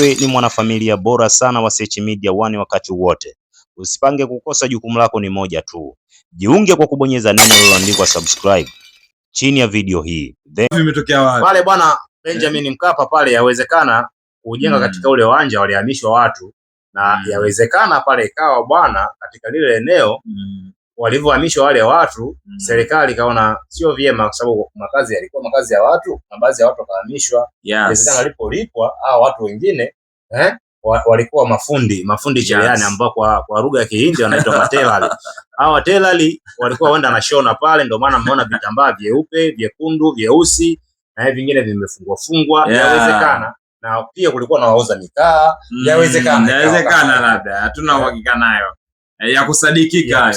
Wewe ni mwanafamilia bora sana wa Search Media One wakati wote. Usipange kukosa, jukumu lako ni moja tu. Jiunge kwa kubonyeza neno lililoandikwa subscribe chini ya video hii. Vimetokea wapi? Pale bwana Benjamin Mkapa pale, yawezekana kujenga katika ule uwanja walihamishwa watu na yawezekana pale ikawa bwana katika lile eneo walivyohamishwa wale watu, serikali kaona sio vyema, kwa sababu makazi yalikuwa makazi ya watu na baadhi ya watu wakahamishwa. Inawezekana walipolipwa hao watu wengine walikuwa mafundi cherehani ambao kwa lugha ya Kihindi wanaitwa matelali. Hao matelali walikuwa wenda na shona pale, ndio maana mmeona vitambaa vyeupe, vyekundu, vyeusi na vingine vimefungwa. Yawezekana na pia kulikuwa na wauza mikaa. Yawezekana labda hatuna uhakika nayo ya kusadikika.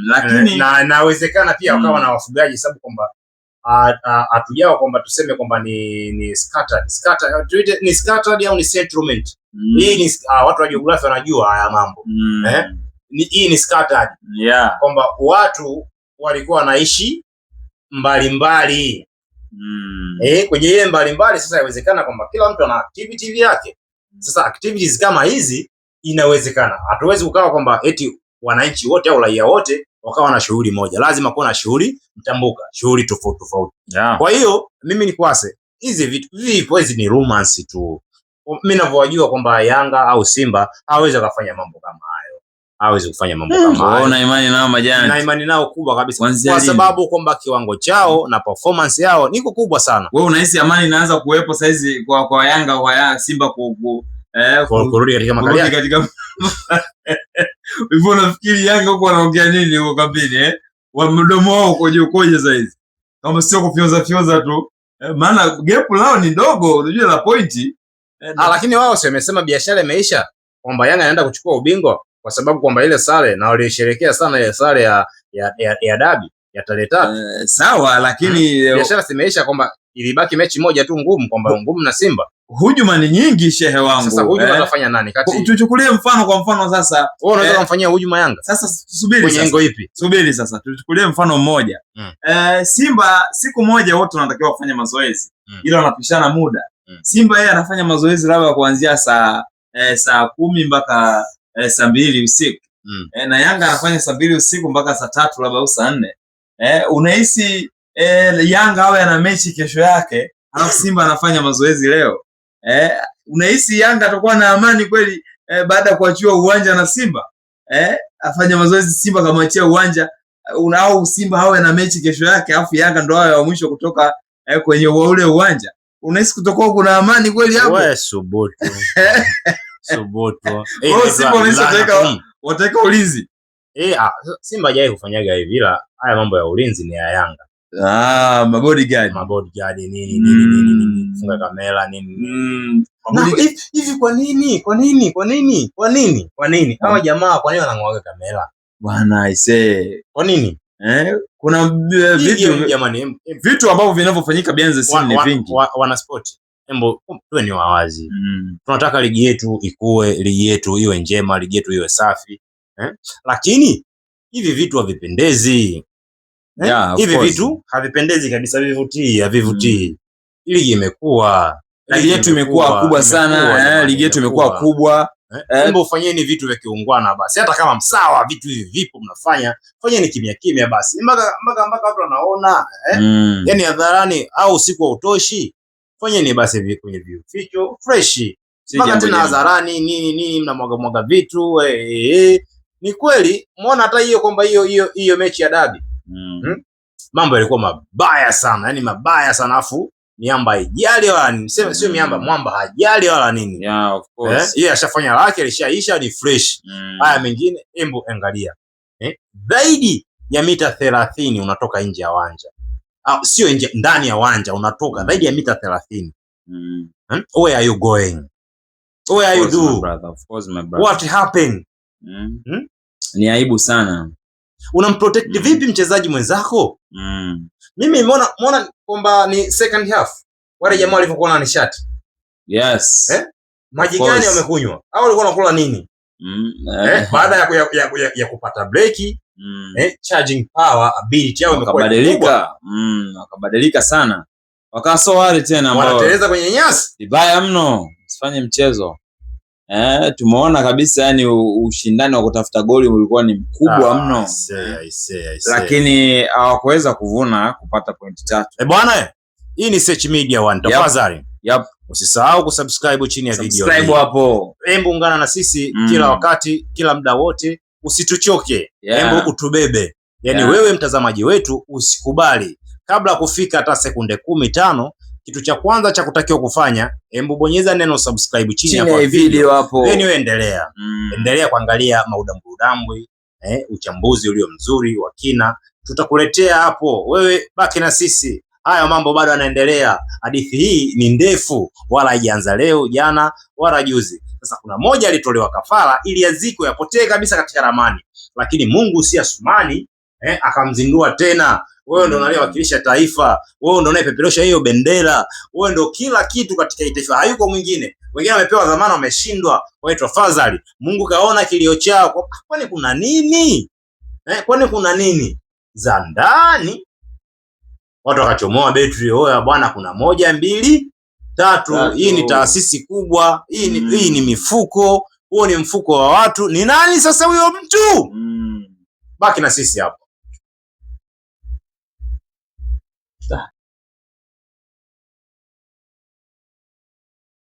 Lakini na inawezekana pia wakawa na wafugaji, sababu kwamba hatujao kwamba tuseme kwamba ni scattered ni scattered au ni settlement. Hii ni watu wa jiografia wanajua haya mambo. Hii ni scattered, kwamba watu walikuwa wanaishi mbalimbali. Kwenye ile mbalimbali sasa inawezekana kwamba kila mtu ana activity yake. Sasa activities kama hizi inawezekana, hatuwezi kukawa kwamba eti wananchi wote au raia wote wakawa na shughuli moja. Lazima kuwa na shughuli mtambuka, shughuli tofauti tofauti. Kwa hiyo mimi ni kwase hizi vitu hizi ni romance tu. Mimi ninavyojua kwamba Yanga au Simba hawezi kufanya mambo kama hayo. Hawezi kufanya mambo kama hayo. Una imani nao majani? Na imani nao kubwa kabisa, kwa sababu kwamba kiwango chao na performance yao niko kubwa sana. Wewe unahisi amani inaanza kuwepo saizi kwa Yanga, kwa Simba kurudi katika makali katika hivyo? Nafikiri Yanga huko wanaongea nini huko kampeni wa mdomo wao ukoje saizi, kama sio kufyoza tu maana gap lao ni dogo, unajua la pointi lakini wao sio wamesema biashara imeisha, kwamba Yanga anaenda kuchukua ubingwa, kwa sababu kwamba ile sare na walisherehekea sana ile sare ya dabi ya tarehe 3. Sawa, lakini biashara imeisha, kwamba ilibaki mechi moja tu ngumu, kwamba ngumu na Simba. Hujuma ni nyingi shehe wangu. Sasa hujuma atafanya nani kati? Tuchukulie mfano, kwa mfano sasa wewe unaweza kumfanyia hujuma Yanga. Sasa subiri sasa. Kwenye ngo ipi? Subiri sasa. Tuchukulie mfano mmoja. Simba siku moja wote wanatakiwa kufanya mazoezi. Ila wanapishana muda. Simba yeye anafanya mazoezi labda kuanzia saa 10 mpaka saa 2 usiku. Na Yanga anafanya saa 2 usiku mpaka saa 3 labda au saa 4. Unahisi Yanga awe ana mechi kesho yake, alafu Simba anafanya mazoezi leo? Unahisi Yanga atakuwa na amani kweli baada ya kuachiwa uwanja na Simba? Afanya mazoezi Simba kama achia uwanja, au Simba hawe na mechi kesho yake alafu Yanga ndo awe wa mwisho kutoka kwenye ule uwanja? Unahisi kutakuwa kuna amani kweli hapo? Wewe subutu. Subutu. Simba unahisi wataka ulinzi? Simba hajawahi kufanyaga hivi, ila haya mambo ya ulinzi ni ya Yanga. Mabodyguard nini funga kamera nini hivi. Kwa nini hawa jamaa, kwa nini wanang'oa kamera bwana? Aisee, kwa nini? Kuna vitu ambavyo vinavyofanyika Bianze Sim ni vingi. Wana sport, embo tuwe ni wawazi. Tunataka ligi yetu ikue, ligi yetu iwe njema, ligi yetu iwe safi, lakini hivi vitu havipendezi. Hivi vitu havipendezi kabisa, havivutii. Ligi imekuwa, ligi yetu imekuwa kubwa sana, ligi yetu imekuwa kubwa. Hebu fanyeni vitu vya kiungwana basi, hata kama msawa vitu hivi vipo mnafanya, fanyeni kimya basi, mpaka watu wanaona yani hadharani, au usiku wa utoshi. Fanyeni basi kwenye vificho fresh, mpaka tena hadharani nini mnamwaga vitu. Ni kweli muona hata hiyo kwamba hiyo mechi ya dabi mambo yalikuwa mabaya sana, yani mabaya sana, afu miamba haijali wala nini. Sio miamba, mwamba hajali wala nini. Of course. Yeye ashafanya lake, alishaisha, ni fresh. Haya mengine embo angalia. Zaidi ya mita 30 unatoka nje ya uwanja. Sio nje, ndani ya uwanja unatoka zaidi ya mita 30. Where are you going? Where are you do? Of course my brother. What happened? Ni aibu sana. Unamprotect vipi mchezaji mwenzako? Mimi muona kwamba ni second half wale jamaa walivyokuwa na nishati. Yes. Maji gani wamekunywa? Au walikuwa wanakula nini? Baada ya kupata break, charging power ability yao imekuwa wakabadilika sana. Wakawa so wale tena ambao wanateleza kwenye nyasi. Vibaya mno. usifanye mchezo. Tumeona kabisa yani ushindani wa kutafuta goli ulikuwa ni mkubwa mno. Lakini hawakuweza kupata pointi 3. Bwana, hii ni Search Media 1. Tafadhali. Usisahau kusubscribe chini ya video hii. Subscribe hapo. Hebu ungana na sisi kila wakati, kila muda wote. Usituchoke. Hebu utubebe. Yani wewe mtazamaji wetu usikubali kabla kufika hata sekunde 15, kitu cha kwanza cha kutakiwa kufanya, hebu bonyeza neno subscribe chini ya video hapo. Then endelea. Endelea kuangalia maudambudambwi, uchambuzi ulio mzuri wa kina. Tutakuletea hapo. Wewe baki na sisi. Haya mambo bado yanaendelea. Hadithi hii ni ndefu, wala haijaanza leo, jana, wala juzi. Sasa kuna moja alitolewa kafara ili yazikwe yapotee kabisa katika ramani. Lakini Mungu si Asumani, akamzindua tena. Wewe ndio unayewakilisha taifa, wewe ndio unayepeperusha hiyo bendera, wewe ndio kila kitu katika taifa, hayuko mwingine. Wengine wamepewa dhamana wameshindwa. Kwa hiyo tafadhali, Mungu kaona kilio chao. Kwani kuna nini? Kwani kuna nini? Za ndani watu wakachomoa betri. Oya bwana, kuna 1 2 3. Hii ni taasisi kubwa. Hii ni mifuko. Huo ni mfuko wa watu. Ni nani sasa huyo mtu? Baki na sisi hapo.